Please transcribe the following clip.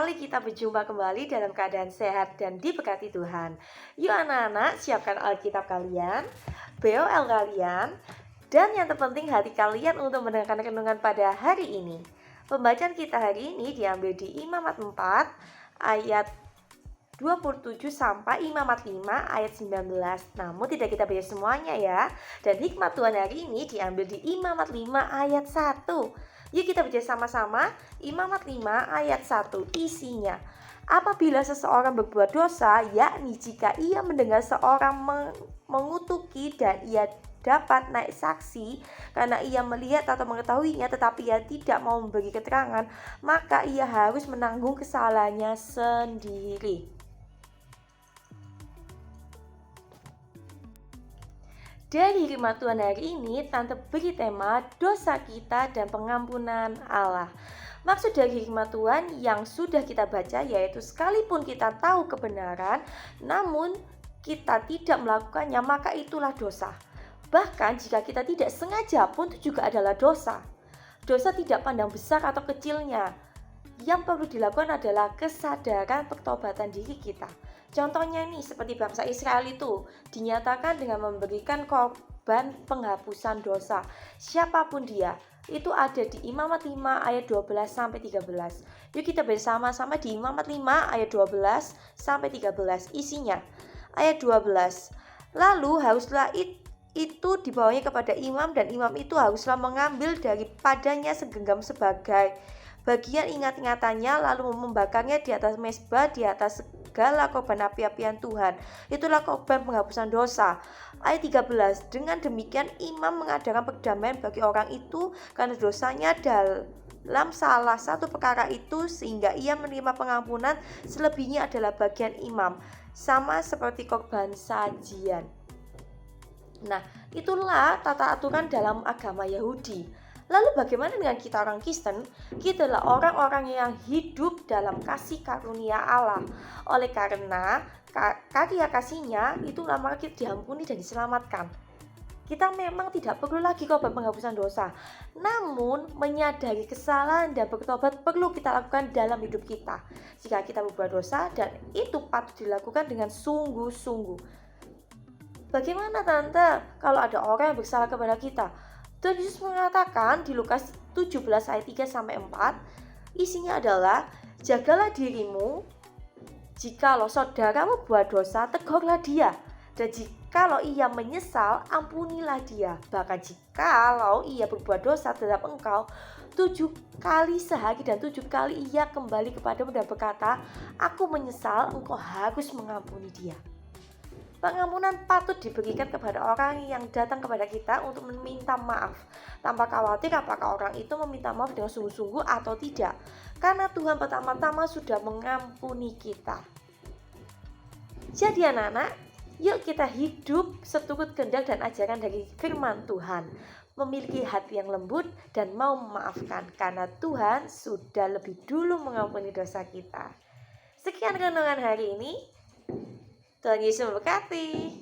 sekali kita berjumpa kembali dalam keadaan sehat dan diberkati Tuhan. Yuk anak-anak, siapkan Alkitab kalian, BOL kalian, dan yang terpenting hati kalian untuk mendengarkan renungan pada hari ini. Pembacaan kita hari ini diambil di Imamat 4 ayat 27 sampai Imamat 5 ayat 19. Namun tidak kita baca semuanya ya. Dan hikmat Tuhan hari ini diambil di Imamat 5 ayat 1. Yuk kita baca sama-sama. Imamat 5 ayat 1 isinya. Apabila seseorang berbuat dosa, yakni jika ia mendengar seorang mengutuki dan ia dapat naik saksi karena ia melihat atau mengetahuinya tetapi ia tidak mau memberi keterangan, maka ia harus menanggung kesalahannya sendiri. Dari firman Tuhan hari ini, Tante beri tema dosa kita dan pengampunan Allah. Maksud dari firman Tuhan yang sudah kita baca yaitu sekalipun kita tahu kebenaran, namun kita tidak melakukannya, maka itulah dosa. Bahkan jika kita tidak sengaja pun itu juga adalah dosa. Dosa tidak pandang besar atau kecilnya. Yang perlu dilakukan adalah kesadaran pertobatan diri kita. Contohnya nih seperti bangsa Israel itu dinyatakan dengan memberikan korban penghapusan dosa. Siapapun dia, itu ada di Imamat 5 ayat 12 sampai 13. Yuk kita bersama-sama di Imamat 5 ayat 12 sampai 13. Isinya ayat 12. Lalu haruslah itu dibawanya kepada imam dan imam itu haruslah mengambil daripadanya segenggam sebagai bagian ingat-ingatannya lalu membakarnya di atas mezbah di atas segala korban api-apian Tuhan. Itulah korban penghapusan dosa. Ayat 13. Dengan demikian imam mengadakan perdamaian bagi orang itu karena dosanya dalam salah satu perkara itu sehingga ia menerima pengampunan, selebihnya adalah bagian imam, sama seperti korban sajian. Nah, itulah tata aturan dalam agama Yahudi. Lalu bagaimana dengan kita orang Kristen? Kita adalah orang-orang yang hidup dalam kasih karunia Allah. Oleh karena karya kasihnya, itulah maka kita diampuni dan diselamatkan. Kita memang tidak perlu lagi korban penghapusan dosa. Namun menyadari kesalahan dan bertobat perlu kita lakukan dalam hidup kita. Jika kita berbuat dosa dan itu patut dilakukan dengan sungguh-sungguh. Bagaimana Tante kalau ada orang yang bersalah kepada kita? Tuhan Yesus mengatakan di Lukas 17 ayat 3 sampai 4, isinya adalah jagalah dirimu, jikalau saudaramu buat dosa, tegurlah dia, dan jikalau ia menyesal, ampunilah dia. Bahkan jikalau ia berbuat dosa terhadap engkau 7 kali sehari dan 7 kali ia kembali kepadamu dan berkata, aku menyesal, engkau harus mengampuni dia. Pengampunan patut diberikan kepada orang yang datang kepada kita untuk meminta maaf, tanpa khawatir apakah orang itu meminta maaf dengan sungguh-sungguh atau tidak, karena Tuhan pertama-tama sudah mengampuni kita. Jadi anak-anak, yuk kita hidup seturut kehendak dan ajaran dari firman Tuhan, memiliki hati yang lembut dan mau memaafkan, karena Tuhan sudah lebih dulu mengampuni dosa kita. Sekian renungan hari ini. Tuhan Yesus memberkati.